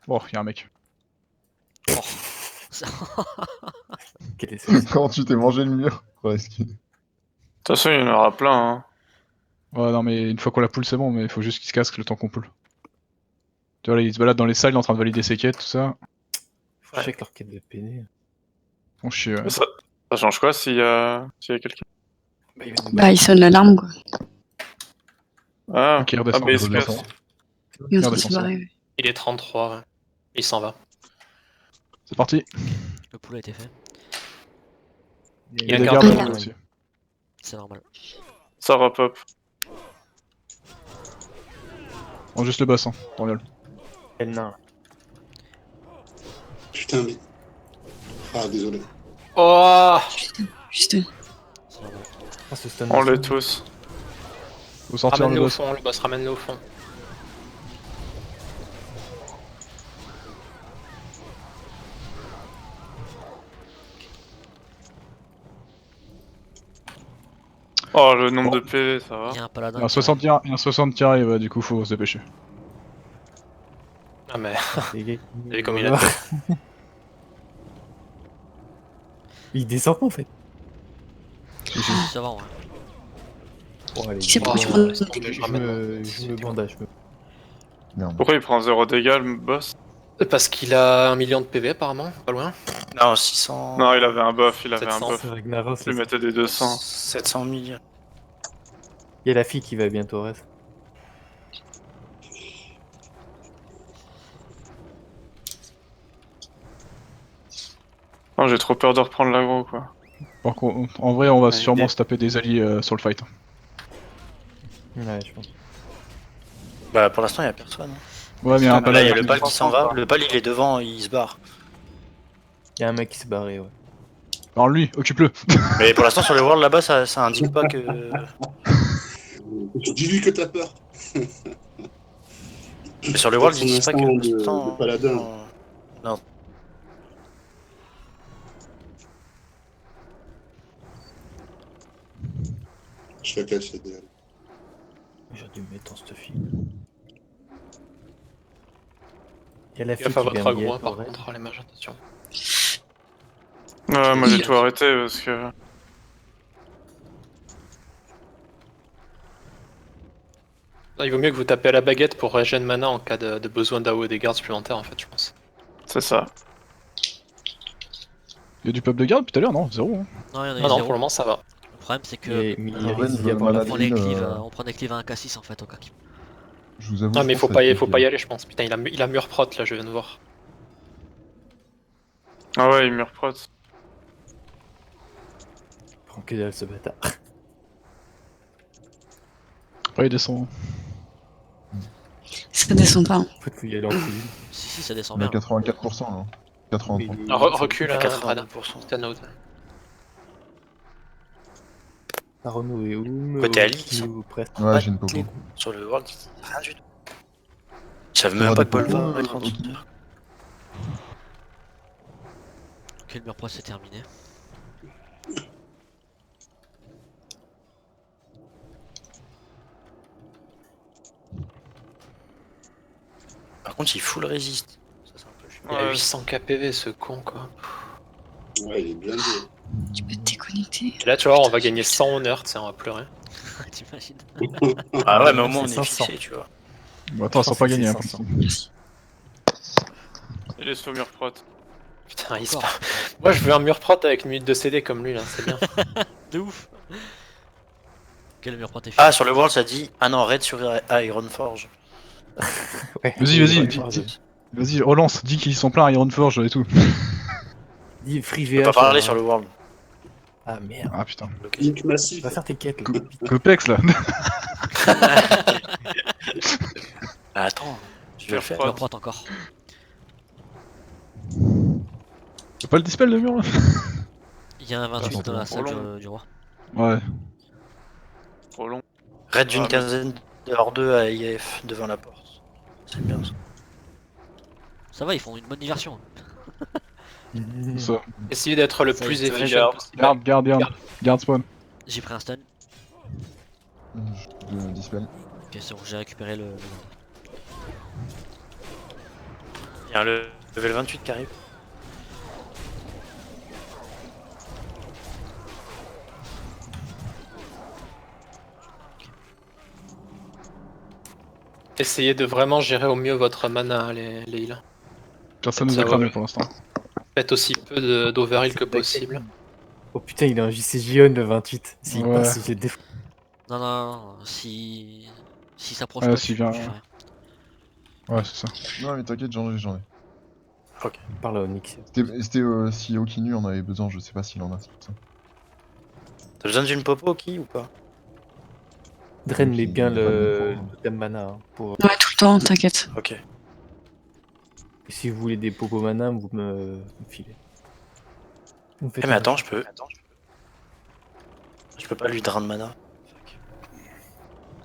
Oh, y'a un mec. Quel est ce Quand tu t'es mangé le mur. Presque. De toute façon, il y en aura plein. Hein. Ouais, non, mais une fois qu'on l'a pull, c'est bon, mais il faut juste qu'il se casque le temps qu'on pull. Tu vois, là, il se balade dans les salles, il est en train de valider ses quêtes, tout ça. Faut check leur quête de PN. On chie, ouais. Ça change quoi s'il y a quelqu'un? Bah, il sonne l'alarme, quoi. Ah, Ok, il redescend. mais il se redescend. casse. Il est en train de Regardez se son barrer, ouais. Il est 33, ouais. Il s'en va. C'est parti. Le pool a été fait. Il y a a des gardé gardes la à main. aussi. C'est normal. Ça repop. On juste le boss, hein, Torniol. Quel nain. Putain, mais. Ah, désolé. Oh Juste. C'est normal. Ah, ce stun. On l'est tous. Faut sortir Ramène-le le au boss. fond, le boss, ramène-le au fond. Oh, le nombre de PV, ça va. Il y a un paladin. Il y a un qui 60 qui arrive, il y a un 60 qui arrive, ouais, du coup, faut se dépêcher. Ah, mais Les gars, Vous avez comme il a Il descend pas en fait. arrive. Ça va, ouais. Bon, allez, C'est je pour Oh, tu me- prends laisse tomber, je ramène. je me bandage. Merde. Pourquoi il prend 0 dégâts, le boss? Parce qu'il a 1 million de PV apparemment, pas loin. Non, 600. Non, il avait un buff, il avait 700. un buff. C'est Ragnaros. Il lui mettait des 200. 700 000. Il y a la fille qui va bientôt reste. Non, j'ai trop peur de reprendre l'aggro, quoi. Par contre, en vrai, on va Ouais, sûrement idée. se taper des alliés sur le fight. Ouais, je pense. Bah, pour l'instant, il y a personne. Ouais, mais il y a un Là, il y paladin. a le pal qui s'en va. Le pal, il est devant, il se barre. Il y a un mec qui s'est barré, ouais. Alors lui, occupe-le. Mais pour l'instant, sur le world là-bas, ça indique pas que. Dis-lui que t'as peur. Mais sur le world, ils disent pas que. Pour pour l'instant, l'instant, le paladin. Non. Je fais cacher des. J'ai dû me mettre en stuffy. Il y a la fille Gaffe à qui votre vient aggro, hein, de par contre, les mages, attention. Ouais, moi j'ai tout arrêté parce que. Ah, il vaut mieux que vous tapez à la baguette pour régénérer mana en cas de besoin d'AO et des gardes supplémentaires en fait, je pense. C'est ça. Il y a du peuple de garde depuis tout à l'heure, non? Zéro. Hein. Non, il y en a eu Non, non, zéro. pour le moment ça va. Le problème, c'est que Mais il Raven risque d'y veut avoir la malade. on prend les Maladine, cleaves, on prend des cleaves à 1k6 en fait, au cas qui. Je vous avoue. Non, mais je faut pense pas que y, ça faut va pas y être aller, je pense. Putain, il a mur prot là, je viens de voir. Ah ouais, il me reprot. prend que dalle ce bâtard. Après, il descend. Ça descend pas. Hein. En fait, faut y aller en couille. Si, ça descend On est bien. à 84%, là. 83. Mais- Ah, recule, hein, Rada. 82%. Stand out. Arnaud et Oum. Côté Ali, ils sont- ou presque. Ouais, pas j'ai une de popo. clé. Sur le world, rien du tout. Ils savent Ça même va pas des que Paul popos, va être en ok. dessous. Ok, le mur pro c'est terminé. Par contre, il full résiste. Ça, c'est un peu chiant. Il a Ouais. 800 KPV ce con quoi. Ouais, il est blindé. Tu peux te déconnecter. Et là tu vois, on va gagner 100 honneur, tu sais, on va pleurer. T'imagines? Ah ouais, mais au moins, on C'est est 500. fixé, tu vois. Bon, attends, Je ils sont pense pas que gagnés. c'est Hein, 500. Il est sous mur prot. Putain, il se Encore. Moi je veux un mur prot avec une minute de CD comme lui là, c'est bien. De ouf! Quel mur pro t'es fait? Ah, sur le world, ça dit. Ah non, raid sur Ironforge. Ouais. Vas-y, vas-y, Ouais, vas-y, relance, dis qu'ils sont pleins à Ironforge et tout. Dis free Je peux VH. pas parler sur le world. Ah merde. Ah putain. Link massif. Va faire tes quêtes là. Copex là. Ah, attends, je vais le faire. Mur pro encore. T'as pas le dispel de mur là? Il y a un 28 dans la salle long. du roi. Ouais. Trop long. Raid d'une Ah, mais- quinzaine de hors 2 à IF devant la porte. C'est bien ça. Ça va, ils font une bonne diversion. Ça. Essayez d'être le Ça, plus c'est efficient garde. possible. Garde spawn. J'ai pris un stun. De dispel. Ok, c'est bon, j'ai récupéré le. Il y y a un level 28 qui arrive. Essayez de vraiment gérer au mieux votre mana, les heals. Personne nous Ça a va, cramé ouais. pour l'instant. Faites aussi peu d'overheal que possible. Oh putain, il a un JCJ le 28. S'il Ouais. passe, je le défends. Non, non, non, si s'approche Ouais, pas, s'il tu vient- fais rien. Ouais, c'est ça. Non, mais t'inquiète, j'en ai. Parle à Onyx. C'était si Okinu en avait besoin, je sais pas s'il en a, c'est pour ça. T'as besoin d'une popo, qui ou pas? Drain met Qui- bien pas le de totem mana hein, pour. Ouais, tout le temps, t'inquiète. Ok. Et si vous voulez des popo mana, vous me filez. Vous me faites Eh mais un attends, achat. je peux pas lui drain de mana.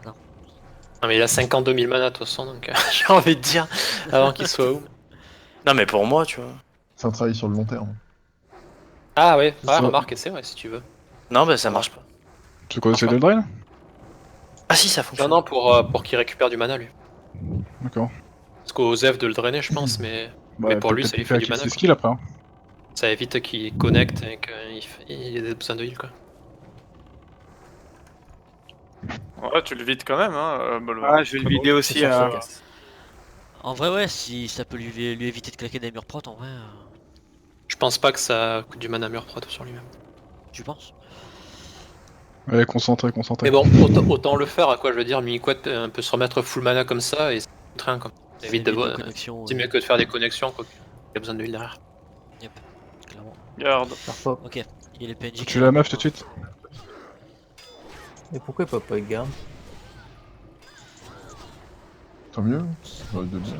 Non mais il a 52 000 mana de toute façon, donc j'ai envie de dire, avant qu'il soit où. Non mais pour moi, tu vois. C'est un travail sur le long terme. Ah ouais, Ça- remarque, c'est vrai si tu veux. Non, bah ça marche pas. Tu veux qu'on essaie de le drain? Ah si, ça Non, fonctionne. non, pour qu'il récupère du mana lui. D'accord. Parce qu'aux Zev de le drainer, je pense, mais Bah, pour lui, peut-être ça lui qu'il fait du activer mana, ses quoi. skills après. Hein. ça évite qu'il connecte et qu'il ait besoin de heal quoi. Ouais, tu le vides quand même, hein, Bolvar. Ah, je vais le vider aussi. C'est ça, ça casse. En vrai, ouais, si ça peut lui éviter de claquer des murs protes, en vrai, Je pense pas que ça coûte du mana mur prot sur lui-même. tu penses? Ouais, concentré. Mais bon, autant le faire, à quoi je veux dire, Mimiquet peut se remettre full mana comme ça et ça coûte rien quoi. Ça évite de voir. connexion. C'est mieux que de faire des connexions quoi. Il a besoin de heal derrière. Yep, clairement. Garde. Par pop. Ok, il est PNJ. Tu la meuf tout de suite? Et pourquoi pop avec garde? Tant mieux. J'aurais dû le dire.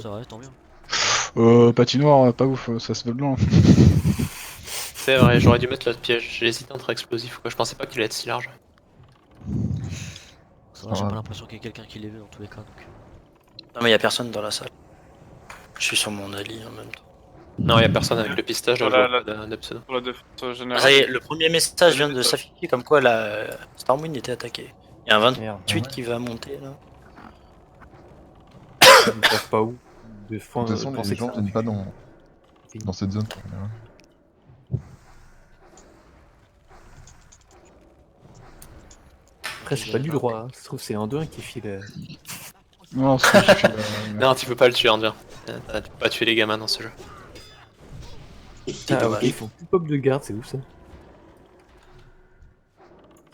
Ça va, tant mieux. Patinoire, pas ouf, ça se veut blanc. C'est vrai, j'aurais dû mettre l'autre piège. J'ai hésité entre explosif ou quoi. Je pensais pas qu'il allait être si large. Ça va, j'ai Ah. pas l'impression qu'il y ait quelqu'un qui l'ait vu dans tous les cas. Donc. Non mais y a personne dans la salle. Je suis sur mon ali en même temps. Non, y a personne avec le pistage, je Voilà, vois pas de pseudo. Pour la défense générale. Ça y est, le premier message vient de s'afficher comme quoi la Stormwind était attaquée. Il y a un 28 Merde. qui va monter là. Ils savent pas où. De De fois, toute façon, penser les que gens ça viennent pas arrive. dans cette zone. en général. Après, c'est pas du droit. Hein. Ça se trouve, c'est un 2-1 qui file. Non, c'est Non, tu peux pas le tuer, André. Tu peux pas tuer les gamins dans ce jeu. Ah, ok, ils font plus pop de garde, c'est où ça?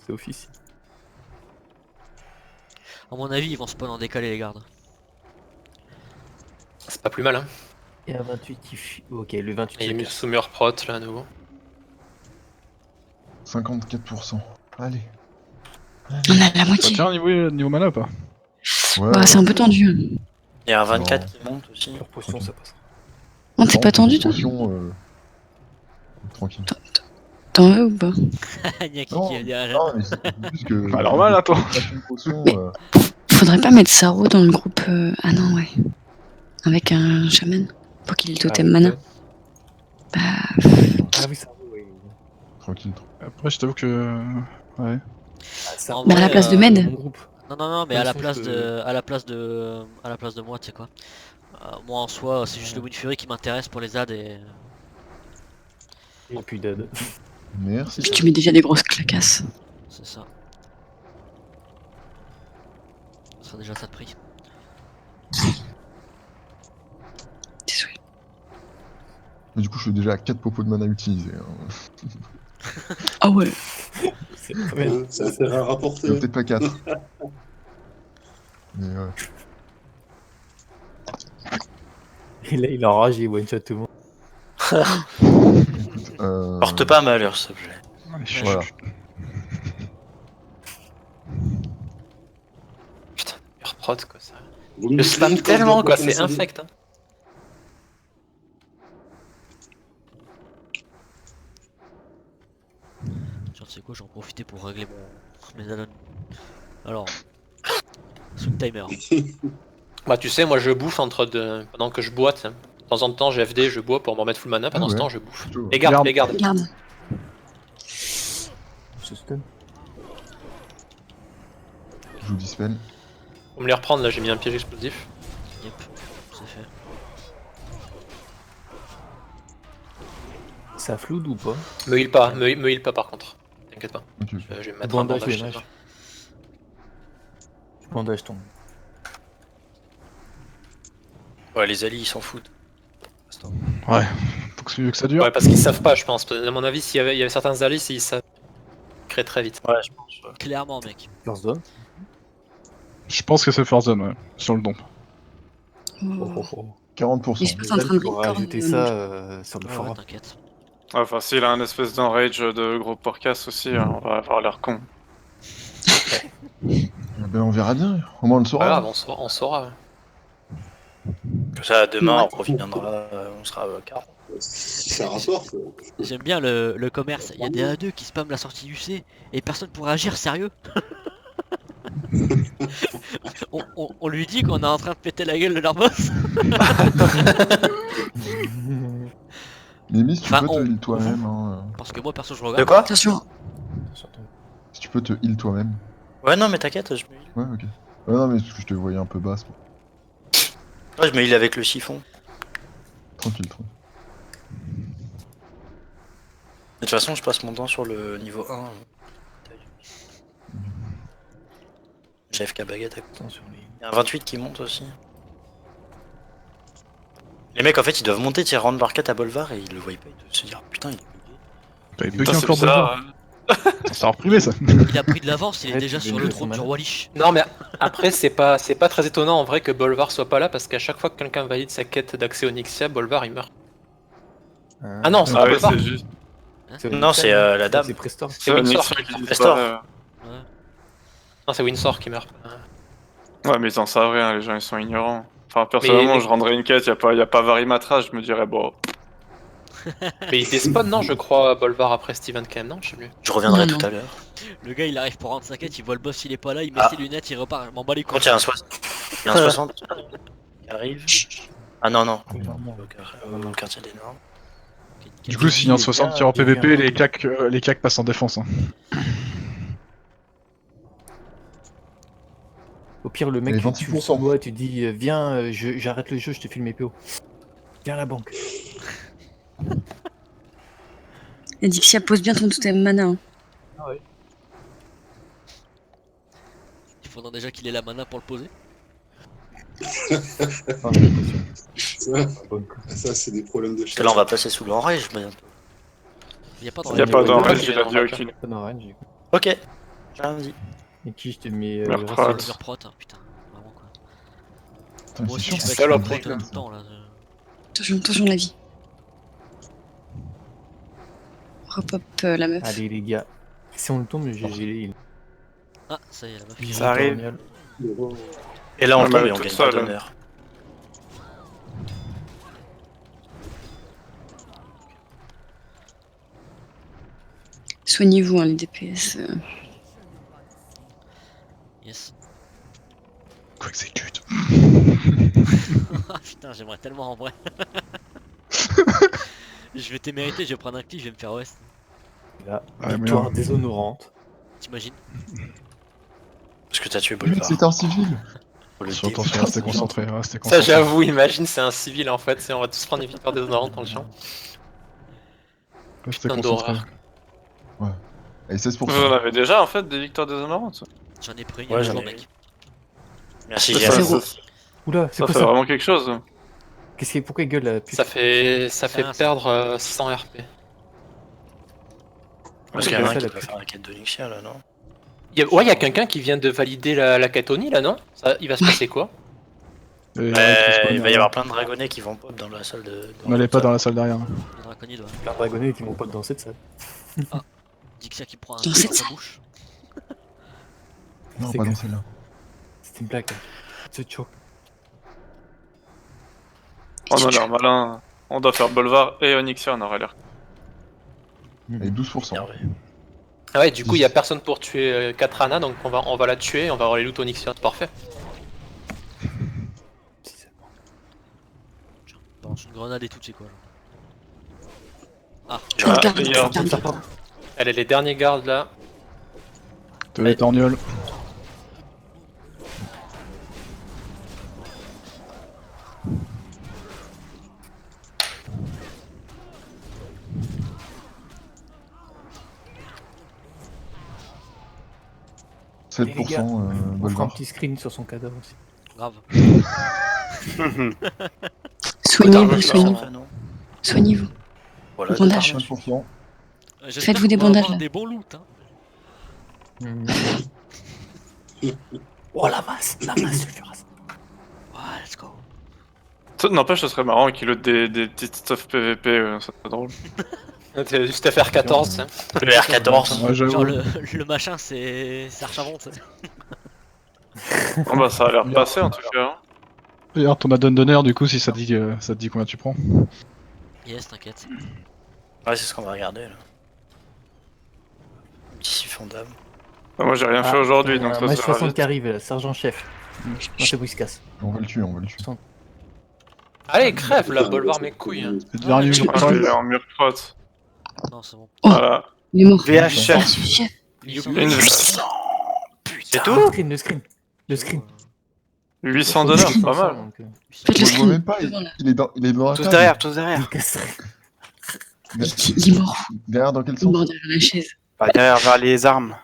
C'est officiel. À mon avis, ils vont spawn en décalé, les gardes. C'est pas plus mal, hein. Et un 28 qui file. Ok, le 28 Et il est qui mis casse. sous mur prot là à nouveau. 54%. Allez. On a la Ça moitié. tient niveau mana ou pas? Ouais, Bah, c'est un peu tendu. Hein. Il y a un 24 Non. qui monte aussi. Leur potion, ça passe. Oh, t'es pas tendu, toi? Attention, tranquille. T'en veux ou pas? Nyaki Non, qui est derrière. Non, mais c'est juste que. Pas normal, attends. Une potion, Faudrait pas mettre Saro dans le groupe. Ah non, ouais. Avec un chaman. Pour qu'il ait le totem mana. Bah. Ah oui, ça oui. tranquille. Après, je t'avoue que. Ouais. Ah, ça En Mais à vrai, la place de dans Med. mon groupe. Non, non, non, mais Dans à le la sens place que- de, à la place de moi, tu sais quoi. Moi en soi, c'est juste le Wind Fury qui m'intéresse pour les AD et. Et puis Dad. Merci. Tu mets déjà des grosses clacasses. C'est ça. Ça sera déjà ça de prix. Désolé. Mais du coup, je suis déjà à 4 popos de mana utilisés. Hein. Ah ouais. C'est très bien. Ça a intérêt à rapporter. Peut-être pas 4. Mais ouais. Et là, il enrage, il one-shot tout le monde. Porte pas malheur s'il te plaît. Voilà. Putain, mur prot quoi ça. Vous Je me spam dites quand tellement vous quoi, commencez c'est à- infect. Hein. Tiens, tu sais quoi, j'en profiter pour régler mes addons. Alors. Sous timer. Bah tu sais, moi je bouffe pendant que je boite. Hein. De temps en temps, j'ai FD, je bois pour me remettre full mana. Pendant Ah ce ouais. temps, je bouffe. Plutôt. Les gardes, Garde. les gardes. Regarde. Je stun. Je vous dispel. Faut me les reprendre là, j'ai mis un piège explosif. Yep, c'est fait. Ça floud ou pas? Me heal pas, me heal pas par contre. T'inquiète pas. Ok. Je vais me mettre un Bandage, bandage. les c'est mages. ça. Bandage tombe. Ouais, les alliés ils s'en foutent. Ouais, faut que ça dure. Ouais, parce qu'ils savent pas, je pense. À mon avis, il y avait certains alliés, ils savent créer très vite. Ouais, je pense. Ouais. Clairement, mec. First zone. Je pense que c'est First Zone, ouais, sur le domp. Oh, Oh. oh, oh. 40%. Mais je pense en train de Pour record, rajouter mange. ça sur le Ouais, forum. t'inquiète. Enfin, s'il a un espèce d'enrage de gros porcasse aussi, on va avoir l'air con. Ben, on verra bien. Au moins on le Pas saura. grave, on saura. Ouais. Comme ça, demain, Ouais. on reviendra, on sera 40. Si ça rapporte. J'aime bien le commerce. Il y a des A2 qui spamment la sortie du C et personne pourra agir, sérieux. on lui dit qu'on est en train de péter la gueule de leur boss. Némis, tu Enfin, peux te on- heal toi-même. Hein. Parce que moi, perso, je De regarde. quoi? Attention, Si tu peux te heal toi-même. Ouais, non, mais t'inquiète, je me heal. Ouais, ok. Ouais, non, mais parce que je te voyais un peu basse. Ouais, je me heal avec le chiffon. Tranquille, tranquille. De toute façon, je passe mon temps sur le niveau 1. J'ai FK baguette à côté. Attention, les... Il y a un 28 qui monte aussi. Les mecs, en fait, ils doivent monter tirer round par 4 à Bolvar et ils le voient pas. Ils doivent se dire putain, il est bugué. T'avais Putain, bugué c'est encore bizarre. Bolvar. Ça a reprimé ça. Il a pris de l'avance, il est Ouais, déjà tu sur veux le le trône du mana. roi Lich. Non, mais après, c'est pas très étonnant en vrai que Bolvar soit pas là parce qu'à chaque fois que quelqu'un valide sa quête d'accès au Nyxia, Bolvar il meurt. Ah non, c'est Ah pas oui, Bolvar. c'est juste. Non, c'est la dame. C'est Prestor. C'est Windsor. Nixon qui Prestor. disparaît. Non, c'est Windsor qui meurt. Ouais, mais ils en savent rien, les gens ils sont ignorants. Enfin, personnellement, Mais- je rendrais une quête, y a pas Varimatra, je me dirais, bon. Mais il despawn, non, je crois, Bolvar après Steven quand même, non, je sais plus. Je reviendrai Non, tout non. à l'heure. Le gars, il arrive pour rendre sa quête, il voit le boss, il est pas là, il met Ah. ses lunettes, il repart, je m'en bats les couilles. Quand il y a un 60. Il y a un 60 qui arrive. Ah non, non. Dans le quartier des Nords. Du coup, s'il y a un 60 qui est en PVP, les claques passent en défense. Hein. Au pire, le mec, Et tu 26%. son doigt, tu dis viens, j'arrête le jeu, je te file mes PO. Viens à la banque. et Dixia pose bien ton totem mana. Hein. Il faudra déjà qu'il ait la mana pour le poser. Ah, j'ai l'impression. Ça, Bonne coup. ça c'est des problèmes de Parce que là, on va passer sous l'enrage bientôt. Il y a pas Y a pas d'enrage, il il a dit aucune. Pas dans range. Ok. J'ai rien dit. Et qui je te mets Merde, Racine. Prot. Sur prot, hein, putain. Vraiment quoi. Putain, Moi c'est aussi, sûr. je que vais salope, avec c'est prot comme tout le ça. temps là. Attention la vie. Repop la meuf. Allez, les gars. Si on le tombe, j'ai les heals. Ah, ça y est, la meuf. qui- Ça arrive. Torgnole. Et là, on Ah, tombe bah, et on toute gagne seule. pas d'honneur. Soignez-vous, hein, les DPS. Yes. Quoi exécute. Ah putain, j'aimerais tellement en vrai. Je vais témériter, je vais prendre un clip, je vais me faire ouest. Là, Ouais, mais victoire non. déshonorante. T'imagines? Parce que t'as tué Mais Bolvar. c'est un civil. Faut le Attention, dire. restez concentrés, restez Ça, concentrés. j'avoue, imagine, c'est un civil en fait, on va tous prendre des victoires déshonorantes dans le champ. Restez Putain concentrés. d'horreur. Et 16%. Vous en avez déjà en fait des victoires déshonorantes? J'en ai pris une Ouais, il y a j'en deux ai jours, eu. mec. Merci, Ça, Yann. Zéro. Oula, c'est ça quoi fait ça? vraiment quelque chose. Qu'est-ce qui pourquoi il gueule là? Ça fait Ah, perdre 600 RP. Parce qu'il y en a un ça, qui la va faire la quête de Nyxia là, non? Ouais, y a quelqu'un qui vient de valider la quête Oni là, non ça, il va se passer quoi? Et, Il va y avoir plein de dragonnets qui vont pop dans la salle de. On n'allait pas dans la salle derrière. Le draconide, ouais. Les dragonnets qui vont pas dans cette salle. Dixia qui prend un Dans coup cette dans sa salle. bouche. Non, C'est pas que- dans celle-là. C'était une blague. C'est choc. On a l'air malin. On doit faire Bolvar et Onyxia, on aurait l'air. Et 12%. Énervé. Ah ouais, du coup, y a personne pour tuer Katrana, donc on va la tuer, on va avoir les loot Onyxia, c'est parfait. Balance une grenade et tout, c'est quoi là. Ah, Garde, garde, et garde, alors, garde. Elle est les derniers gardes là. De les torgnoles. 7%, les gars, On fera un Bolvar. petit screen sur son cadavre aussi. Grave. Soignez-vous, Putain, soignez-vous. Soignez-vous. Voilà, Bandage. 5%. J'espère Faites-vous des qu'on va bandages, avoir là. des bons loots, hein. Oh la masse, je te rase. Ouais, let's go. N'empêche, ce serait marrant qu'ils lootent des petites stuff PVP, ça serait drôle. T'es juste FR14, tiens. Le R14. Ouais, j'avoue. Genre le machin, c'est Archavon, tu sais. Bon bah ça a l'air de passer en tout cas. Hein. Regarde ton add-on d'honneur, du coup, si ça te dit combien tu prends. Yes, t'inquiète. Ouais, c'est ce qu'on va regarder là. Petit siphon d'âme. Moi j'ai rien fait aujourd'hui, donc ça Match c'est 60 qui arrive, sergent-chef. Non, c'est bon, il se casse. On va le tuer, on va le tuer. Allez, crève là, Bolvar mes couilles. Hein. C'est devenu une Ah, il est en mur crotte. Non, c'est bon. Voilà. Il est mort. VHF. Chef. Une... C'est tout Le screen. 800 $, c'est pas mal. Donc, Faites le On le voit screen. même pas, il est dans la Tous table. derrière, tous derrière. il casse. Il est mort. Derrière dans quel Il est sens? mort derrière la chaise. Bah, derrière, vers les armes.